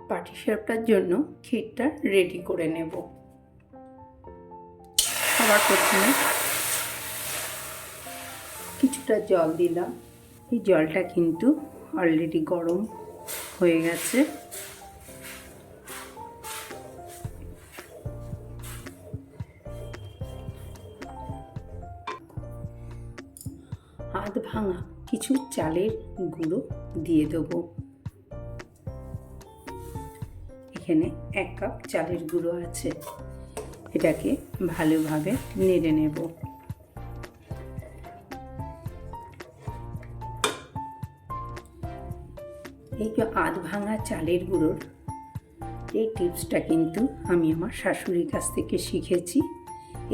পাটিসাপটার জন্য ক্ষীরটা রেডি করে নেব। সবার প্রথমে কিছুটা জল দিলাম। এই জলটা কিন্তু অলরেডি গরম হয়ে গেছে। আধ ভাঙা কিছু চালের গুঁড়ো দিয়ে দেবো। এখানে 1 কাপ চালের গুঁড়ো আছে। এটাকে ভালোভাবে নেড়ে নেব। এই আধ ভাঙা চালের গুঁড়োর এই টিপসটা কিন্তু আমি আমার শাশুড়ির কাছ থেকে শিখেছি।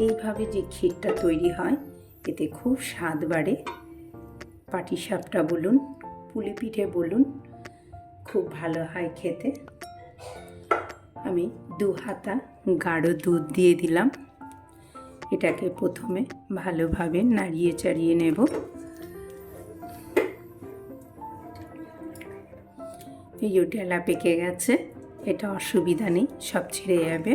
এইভাবে যে ক্ষীরটা তৈরি হয় এতে খুব স্বাদ বাড়ে। পাটিসাপটা বলুন, পুলি পিঠে বলুন, খুব ভালো হয় খেতে। আমি 2 হাতা গাঢ় দুধ দিয়ে দিলাম। এটাকে প্রথমে ভালোভাবে নাড়িয়ে চাড়িয়ে নেব। এই ডেলা পেকে গেছে, এটা অসুবিধা নেই, সব ছেড়ে যাবে।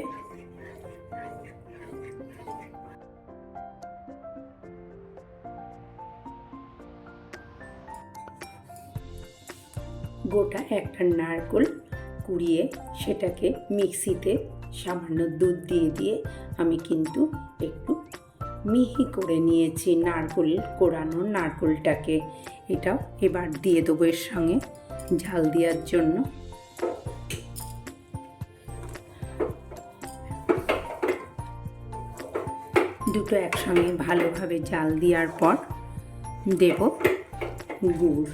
গোটা একটা নারকেল কুড়িয়ে সেটাকে মিক্সিতে সামান্য দুধ দিয়ে আমি কিন্তু একটু মিহি করে নিয়েছি নারকেল কোড়ানো নারকেলটাকে। এটাও এবার দিয়ে দেবো এর সঙ্গে ঝাল দেওয়ার জন্য। দুটো একসঙ্গে ভালোভাবে জাল দেওয়ার পর দেব গুড়।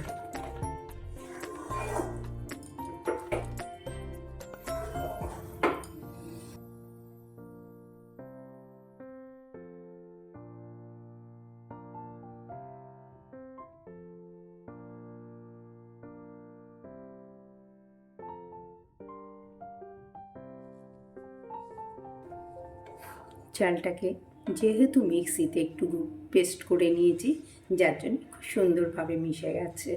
চালটাকে যেহেতু মিক্সিতে একটু পেস্ট করে নিয়েছি, যার জন্য খুব সুন্দরভাবে মিশে গেছে।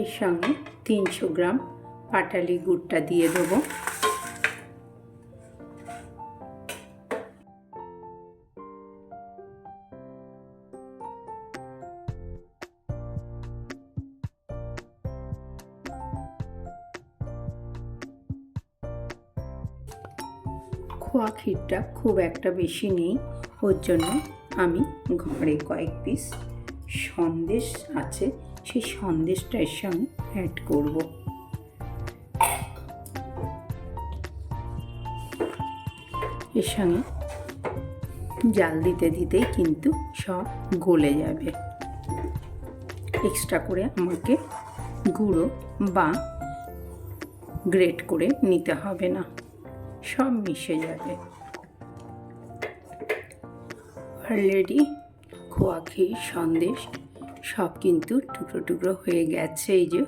এর সঙ্গে 300 গ্রাম পাটালি গুড়টা দিয়ে দেবো। খোয়া ক্ষীরটা খুব একটা বেশি নেই, ওর জন্য আমি ঘরে কয়েক পিস সন্দেশ আছে, সেই সন্দেশটা এর সঙ্গে অ্যাড করব। এর সঙ্গে জাল দিতে দিতেই কিন্তু সব গলে যাবে। এক্সট্রা করে আমাকে গুঁড়ো বা গ্রেট করে নিতে হবে না, সব মিশে যাবে। অলরেডি খোয়া ক্ষীর সন্দেশ সব কিন্তু টুকরো টুকরো হয়ে গেছে। এই যে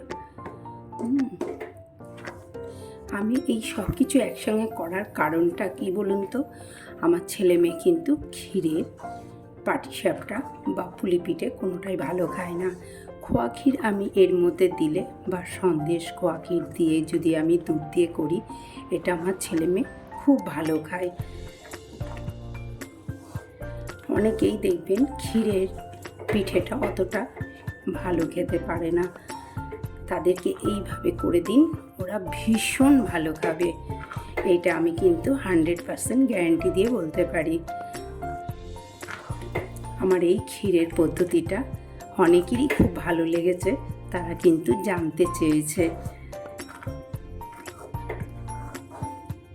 আমি এই সব কিছু একসঙ্গে করার কারণটা কি বলুন তো, আমার ছেলে মেয়ে কিন্তু ক্ষীরের পাটিসাপটা বা পুলি পিঠে কোনোটাই ভালো খায় না। খোয়া ক্ষীর আমি এর মধ্যে দিলে বা সন্দেশ খোয়া ক্ষীর দিয়ে যদি আমি দুধ দিয়ে করি, এটা আমার ছেলে মেয়ে খুব ভালো খায়। অনেকেই দেখবেন ক্ষীরের পিঠেটা অতটা ভালো খেতে পারে না, তাদেরকে এইভাবে করে দিন, ওরা ভীষণ ভালো খাবে। এইটা আমি কিন্তু 100% গ্যারান্টি দিয়ে বলতে পারি। আমার এই ক্ষীরের পদ্ধতিটা অনেকেরই খুব ভালো লেগেছে, তারা কিন্তু জানতে চেয়েছে।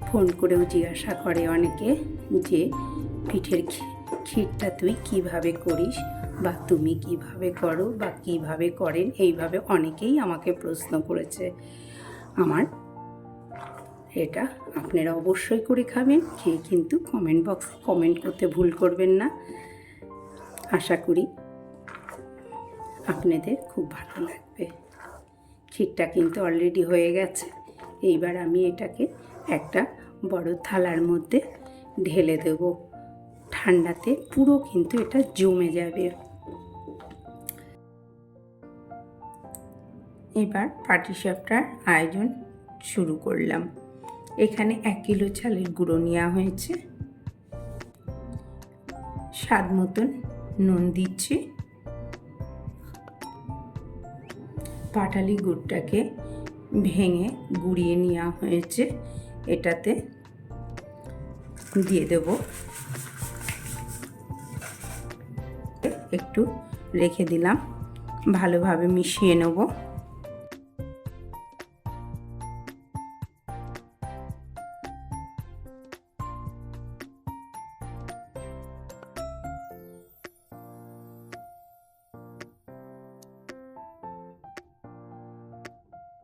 ফোন করেও জিজ্ঞাসা করে অনেকে যে পিঠের ক্ষীরটা তুই কিভাবে করিস, বা তুমি কিভাবে করো, বা কিভাবে করেন, এইভাবে অনেকেই আমাকে প্রশ্ন করেছে। আমার এটা আপনারা অবশ্যই করে খাবেন, খেয়ে কিন্তু কমেন্ট বক্সে কমেন্ট করতে ভুল করবেন না। আশা করি আপনাদের খুব ভালো লাগবে। ক্ষীরটা কিন্তু অলরেডি হয়ে গেছে। এইবার আমি এটাকে একটা বড় থালার মধ্যে ঢেলে দেব। ঠান্ডাতে পুরো কিন্তু এটা জমে যাবে। এবার পাটিসাপটার আয়োজন শুরু করলাম। এখানে 1 কিলো চালের গুঁড়ো নেওয়া হয়েছে, স্বাদ মতন নুন দিচ্ছি। পাটালি গুড়টাকে ভেঙে গুঁড়িয়ে নেওয়া হয়েছে, এটাতে দিয়ে দেব। একটু রেখে দিলাম, ভালোভাবে মিশিয়ে নেব।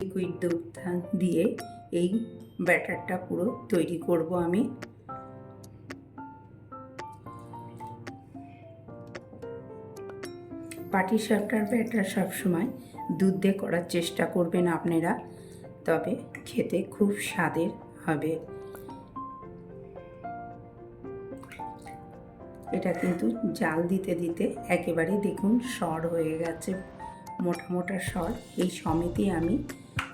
লিকুইড দুধটা দিয়ে এই ব্যাটারটা পুরো তৈরি করব আমি। পাটিসাপটার ব্যাটার সবসময় দুধ দিয়ে করার চেষ্টা করবেন আপনারা, তবে খেতে খুব স্বাদের হবে। এটা কিন্তু জাল দিতে দিতে একেবারে দেখুন সর হয়ে গেছে, মোটা মোটা সর। এই সমেতই আমি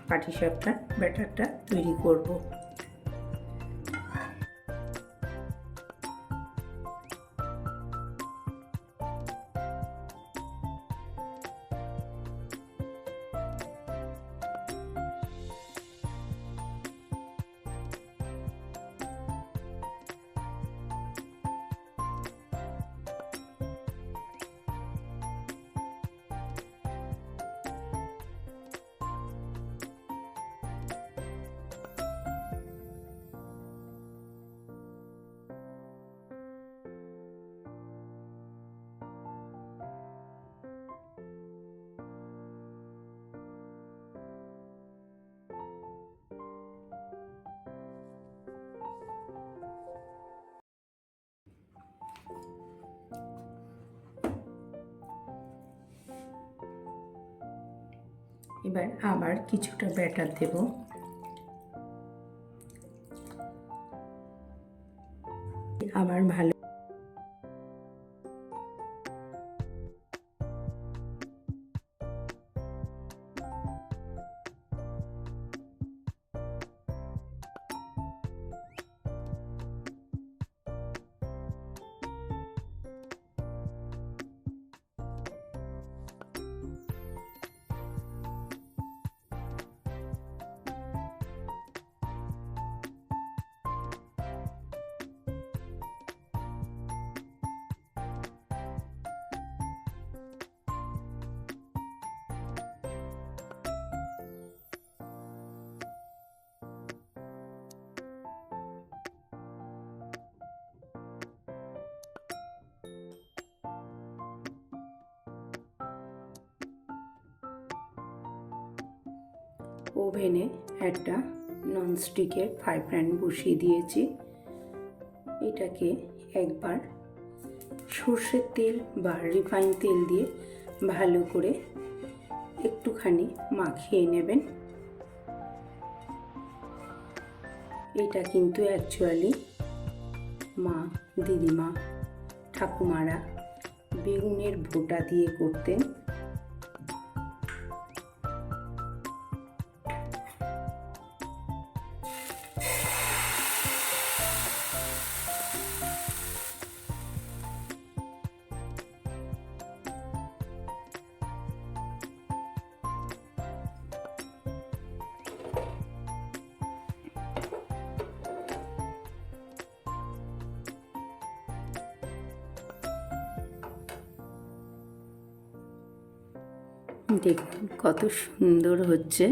পাটিসাপটার ব্যাটারটা তৈরি করব। এবার আবার কিছুটা ব্যাটার দেব। আবার ভালো ওভেনে একটা ননস্টিকের ফ্রাই প্যান বসিয়ে দিয়েছি। এটাকে একবার সর্ষের তেল বা রিফাইন তেল দিয়ে ভালো করে একটুখানি মাখিয়ে নেবেন। এটা কিন্তু অ্যাকচুয়ালি মা, দিদিমা, ঠাকুমারা বেগুনের ভোঁটা দিয়ে করতেন। দেখুন কত সুন্দর হচ্ছে।